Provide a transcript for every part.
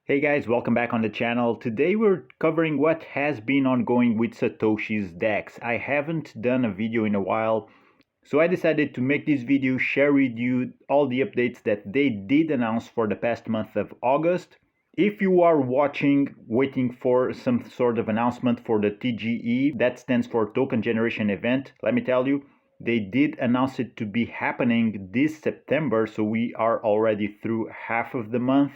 Hey guys, welcome back on the channel. Today we're covering what has been ongoing with Satoshi's DEX. I haven't done a video in a while, so I decided to make this video, share with you all the updates that they did announce for the past month of August. If you are watching, waiting for some sort of announcement for the TGE, that stands for Token Generation Event, let me tell you, they did announce it to be happening this September, so we are already through half of the month.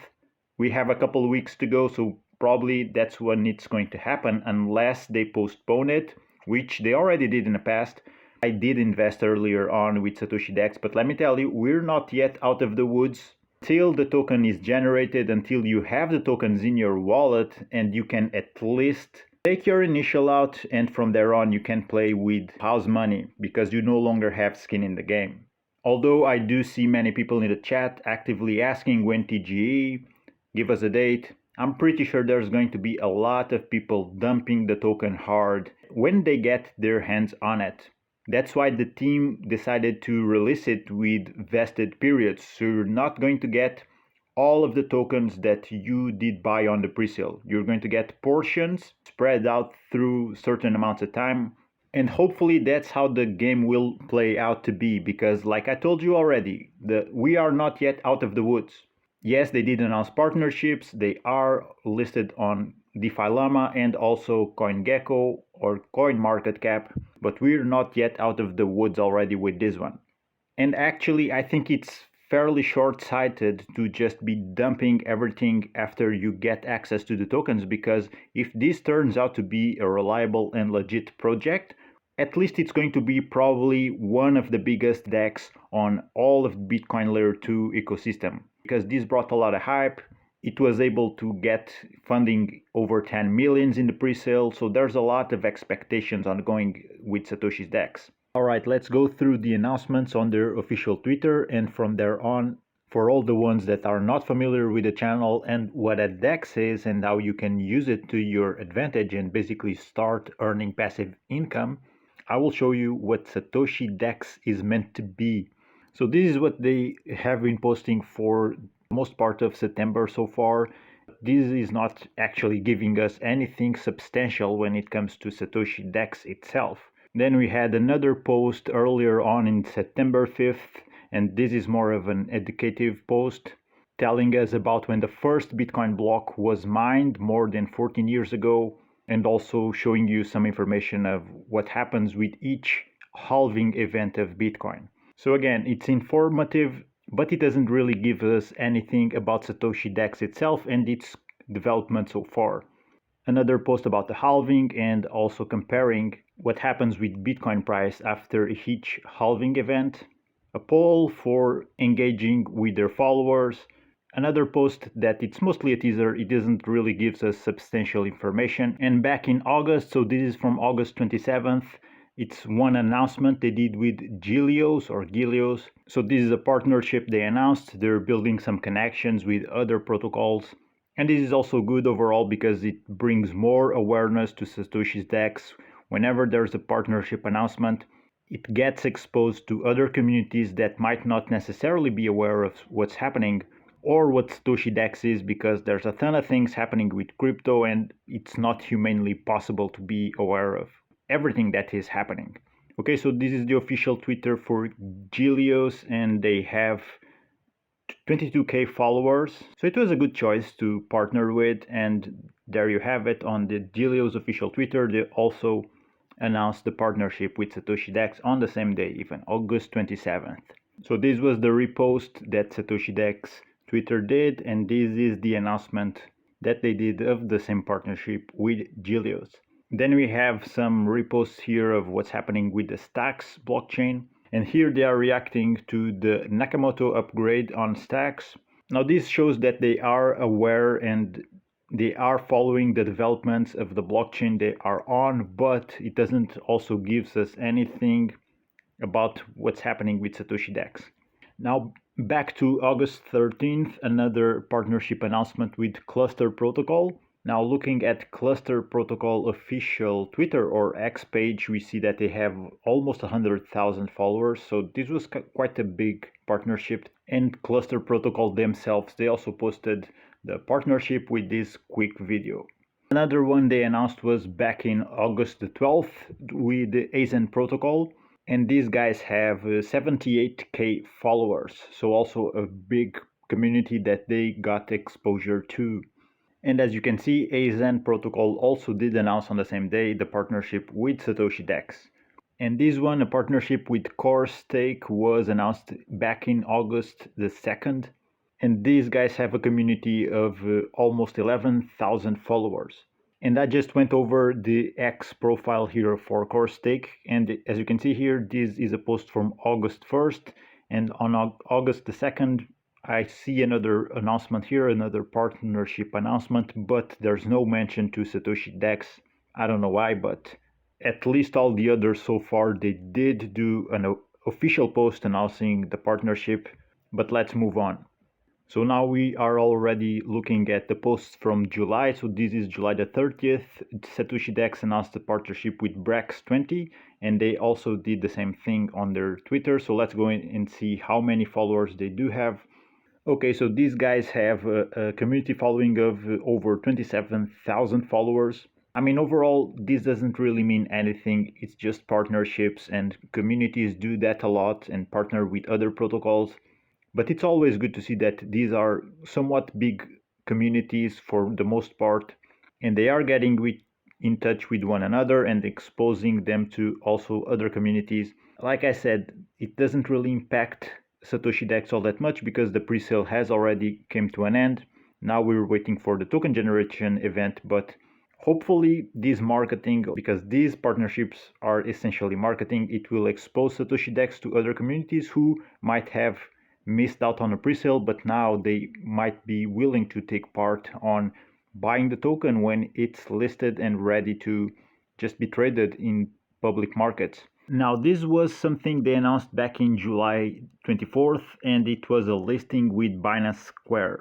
We have a couple of weeks to go, so probably that's when it's going to happen unless they postpone it, which they already did in the past. I did invest earlier on with Satoshi DEX, but let me tell you, we're not yet out of the woods. Until the token is generated, until you have the tokens in your wallet and you can at least take your initial out, and from there on you can play with house money because you no longer have skin in the game. Although I do see many people in the chat actively asking when TGE, give us a date. I'm pretty sure there's going to be a lot of people dumping the token hard when they get their hands on it. That's why the team decided to release it with vested periods. So you're not going to get all of the tokens that you did buy on the presale. You're going to get portions spread out through certain amounts of time. And hopefully that's how the game will play out to be, because like I told you already, we are not yet out of the woods. Yes, they did announce partnerships. They are listed on DeFi Llama and also CoinGecko or CoinMarketCap, but we're not yet out of the woods already with this one. And actually, I think it's fairly short-sighted to just be dumping everything after you get access to the tokens, because if this turns out to be a reliable and legit project, at least it's going to be probably one of the biggest DEX on all of Bitcoin Layer 2 ecosystem. Because this brought a lot of hype. It was able to get funding over 10 millions in the pre-sale, so there's a lot of expectations ongoing with Satoshi's DEX. Alright, let's go through the announcements on their official Twitter, and from there on, for all the ones that are not familiar with the channel and what a DEX is and how you can use it to your advantage and basically start earning passive income, I will show you what Satoshi DEX is meant to be. So this is what they have been posting for most part of September so far. This is not actually giving us anything substantial when it comes to Satoshi DEX itself. Then we had another post earlier on in September 5th, and this is more of an educative post telling us about when the first Bitcoin block was mined more than 14 years ago, and also showing you some information of what happens with each halving event of Bitcoin. So again, it's informative, but it doesn't really give us anything about Satoshi DEX itself and its development so far. Another post about the halving and also comparing what happens with Bitcoin price after each halving event. A poll for engaging with their followers. Another post that it's mostly a teaser, it doesn't really give us substantial information. And back in August, so this is from August 27th, it's one announcement they did with Gilios or Gilios. So this is a partnership they announced. They're building some connections with other protocols. And this is also good overall because it brings more awareness to Satoshi's DEX. Whenever there's a partnership announcement, it gets exposed to other communities that might not necessarily be aware of what's happening or what Satoshi DEX is, because there's a ton of things happening with crypto and it's not humanly possible to be aware of everything that is happening. Okay, so this is the official Twitter for Gilios, and they have 22k followers. So it was a good choice to partner with, and there you have it on the Gilios official Twitter. They also announced the partnership with Satoshi DEX on the same day, even August 27th. So this was the repost that Satoshi DEX Twitter did, and this is the announcement that they did of the same partnership with Gilios. Then we have some reposts here of what's happening with the Stacks blockchain. And here they are reacting to the Nakamoto upgrade on Stacks. Now this shows that they are aware and they are following the developments of the blockchain they are on, but it doesn't also give us anything about what's happening with Satoshi DEX. Now back to August 13th, another partnership announcement with Cluster Protocol. Now looking at Cluster Protocol official Twitter or X page, we see that they have almost 100,000 followers. So this was quite a big partnership. And Cluster Protocol themselves, they also posted the partnership with this quick video. Another one they announced was back in August the 12th with the AZN protocol. And these guys have 78k followers. So also a big community that they got exposure to. And as you can see, AZN protocol also did announce on the same day the partnership with Satoshi DEX. And this one, a partnership with Core Stake, was announced back in August the 2nd. And these guys have a community of almost 11,000 followers. And I just went over the X profile here for Core Stake. And as you can see here, this is a post from August 1st. And on August the 2nd, I see another announcement here, another partnership announcement, but there's no mention to Satoshi DEX. I don't know why, but at least all the others so far, they did do an official post announcing the partnership. But let's move on. So now we are already looking at the posts from July. So this is July the 30th. Satoshi DEX announced a partnership with Brex20, and they also did the same thing on their Twitter. So let's go in and see how many followers they do have. Okay, so these guys have a community following of over 27,000 followers. I mean, overall, this doesn't really mean anything. It's just partnerships, and communities do that a lot and partner with other protocols. But it's always good to see that these are somewhat big communities for the most part, and they are getting in touch with one another and exposing them to also other communities. Like I said, it doesn't really impact Satoshi DEX all that much because the pre-sale has already came to an end. Now we're waiting for the token generation event, but hopefully this marketing, because these partnerships are essentially marketing, it will expose Satoshi DEX to other communities who might have missed out on a pre-sale, but now they might be willing to take part on buying the token when it's listed and ready to just be traded in public markets. Now, this was something they announced back in July 24th, and it was a listing with Binance Square.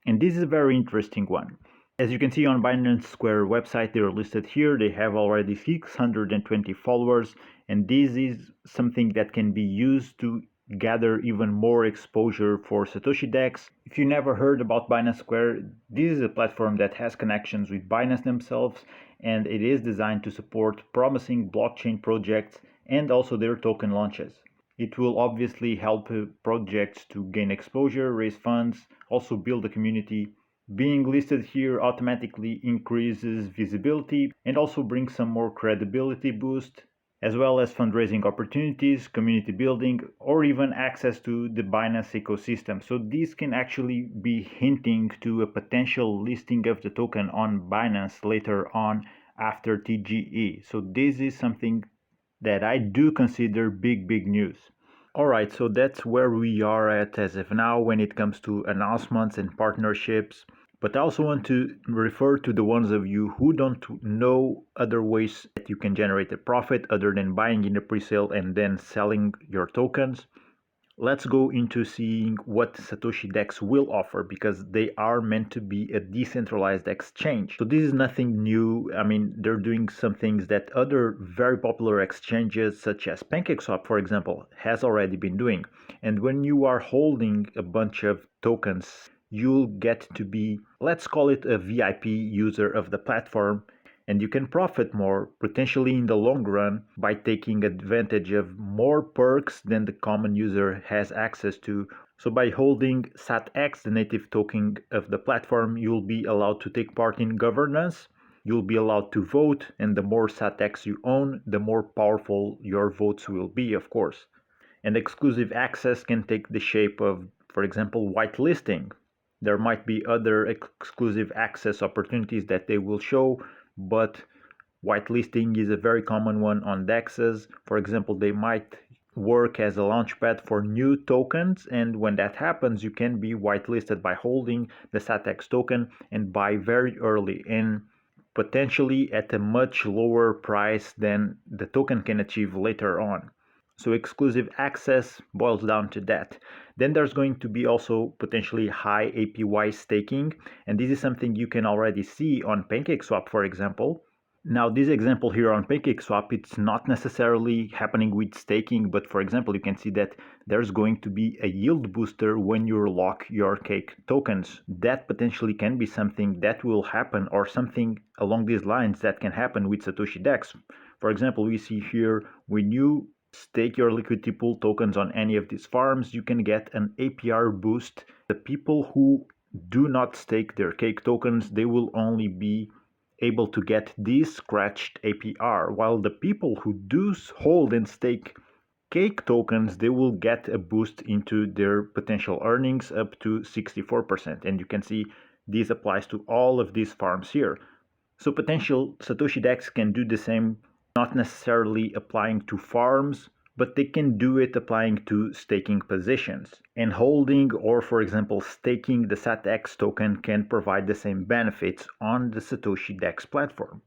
And this is a very interesting one. As you can see on Binance Square website, they're listed here. They have already 620 followers, and this is something that can be used to gather even more exposure for Satoshi DEX. If you never heard about Binance Square, this is a platform that has connections with Binance themselves, and it is designed to support promising blockchain projects and also their token launches. It will obviously help projects to gain exposure, raise funds, also build a community. Being listed here automatically increases visibility and also brings some more credibility boost, as well as fundraising opportunities, community building, or even access to the Binance ecosystem. So this can actually be hinting to a potential listing of the token on Binance later on after TGE. So this is something that I do consider big news. Alright, so that's where we are at as of now when it comes to announcements and partnerships. But I also want to refer to the ones of you who don't know other ways that you can generate a profit other than buying in the pre-sale and then selling your tokens. Let's go into seeing what Satoshi DEX will offer, because they are meant to be a decentralized exchange. So this is nothing new. I mean, they're doing some things that other very popular exchanges such as PancakeSwap, for example, has already been doing. And when you are holding a bunch of tokens, you'll get to be, let's call it a VIP user of the platform, and you can profit more, potentially in the long run, by taking advantage of more perks than the common user has access to. So by holding SatEx, the native token of the platform, you'll be allowed to take part in governance, you'll be allowed to vote, and the more SatEx you own, the more powerful your votes will be, of course. And exclusive access can take the shape of, for example, whitelisting. There might be other exclusive access opportunities that they will show, but whitelisting is a very common one on DEXs. For example, they might work as a launchpad for new tokens, and when that happens, you can be whitelisted by holding the SatEx token and buy very early and potentially at a much lower price than the token can achieve later on. So exclusive access boils down to that. Then there's going to be also potentially high APY staking, and this is something you can already see on PancakeSwap, for example. Now, this example here on PancakeSwap, it's not necessarily happening with staking, but for example, you can see that there's going to be a yield booster when you lock your cake tokens. That potentially can be something that will happen, or something along these lines that can happen with Satoshi DEX. For example, we see here, when you stake your liquidity pool tokens on any of these farms, you can get an APR boost. The people who do not stake their cake tokens, they will only be able to get this scratched APR, while the people who do hold and stake cake tokens, they will get a boost into their potential earnings up to 64%. And you can see this applies to all of these farms here. So potential Satoshi DEX can do the same, not necessarily applying to farms, but they can do it applying to staking positions. And holding, or for example staking the SatX token, can provide the same benefits on the Satoshi DEX platform.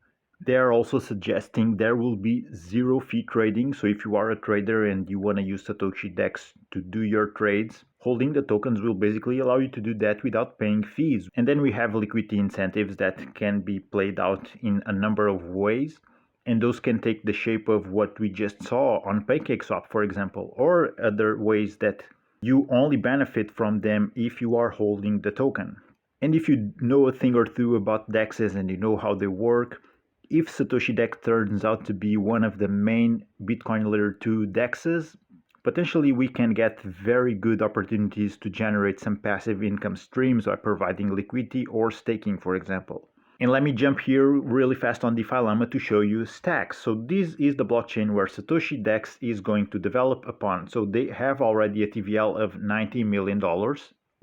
They are also suggesting there will be zero fee trading, so if you are a trader and you want to use Satoshi DEX to do your trades, holding the tokens will basically allow you to do that without paying fees. And then we have liquidity incentives that can be played out in a number of ways, and those can take the shape of what we just saw on PancakeSwap, for example, or other ways that you only benefit from them if you are holding the token. And if you know a thing or two about DEXs and you know how they work, if Satoshi DEX turns out to be one of the main Bitcoin Layer 2 DEXs, potentially we can get very good opportunities to generate some passive income streams by providing liquidity or staking, for example. And let me jump here really fast on DeFi Llama to show you Stacks. So this is the blockchain where Satoshi DEX is going to develop upon. So they have already a TVL of $90 million.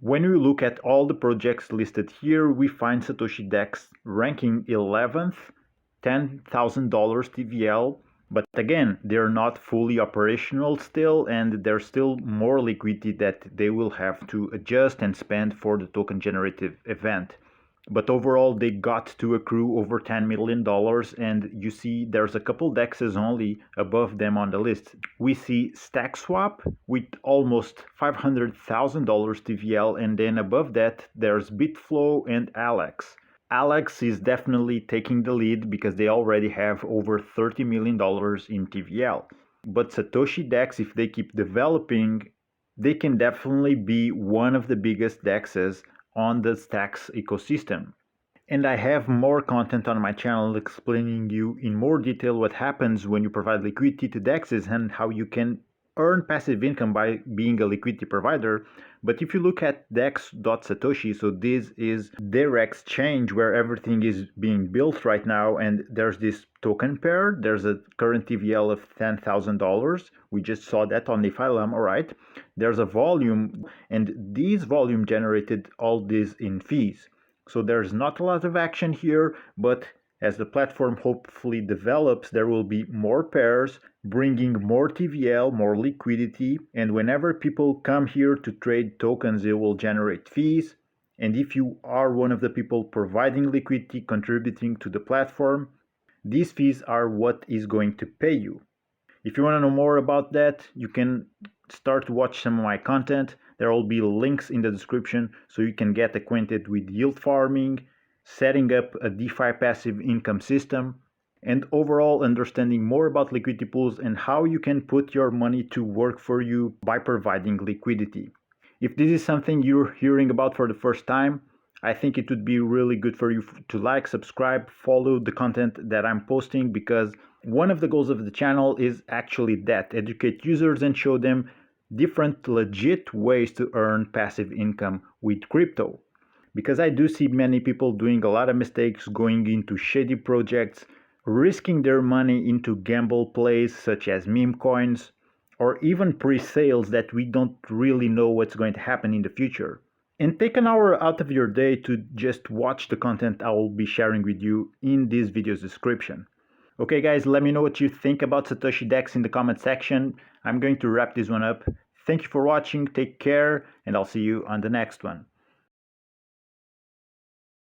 When we look at all the projects listed here, we find Satoshi DEX ranking 11th, $10,000 TVL, but again, they're not fully operational still, and there's still more liquidity that they will have to adjust and spend for the token generative event. But overall, they got to accrue over $10 million, and you see there's a couple DEXs only above them on the list. We see StackSwap with almost $500,000 TVL, and then above that, there's Bitflow and Alex. Alex is definitely taking the lead because they already have over $30 million in TVL. But Satoshi DEX, if they keep developing, they can definitely be one of the biggest DEXs on the Stacks ecosystem. And I have more content on my channel explaining you in more detail what happens when you provide liquidity to DEXs and how you can earn passive income by being a liquidity provider. But if you look at dex.satoshi, so this is their exchange where everything is being built right now, and there's this token pair. There's a current TVL of $10,000. We just saw that on DeFi Llama, right? There's a volume, and this volume generated all this in fees. So there's not a lot of action here, but as the platform hopefully develops, there will be more pairs, bringing more TVL, more liquidity, and whenever people come here to trade tokens, it will generate fees. And if you are one of the people providing liquidity, contributing to the platform, these fees are what is going to pay you. If you want to know more about that, you can start to watch some of my content. There will be links in the description so you can get acquainted with yield farming, setting up a DeFi passive income system, and overall understanding more about liquidity pools and how you can put your money to work for you by providing liquidity. If this is something you're hearing about for the first time, I think it would be really good for you to like, subscribe, follow the content that I'm posting, because one of the goals of the channel is actually that, educate users and show them different legit ways to earn passive income with crypto. Because I do see many people doing a lot of mistakes, going into shady projects, risking their money into gamble plays such as meme coins, or even pre-sales that we don't really know what's going to happen in the future. And take an hour out of your day to just watch the content I will be sharing with you in this video's description. Okay guys, let me know what you think about Satoshi DEX in the comment section. I'm going to wrap this one up. Thank you for watching, take care, and I'll see you on the next one.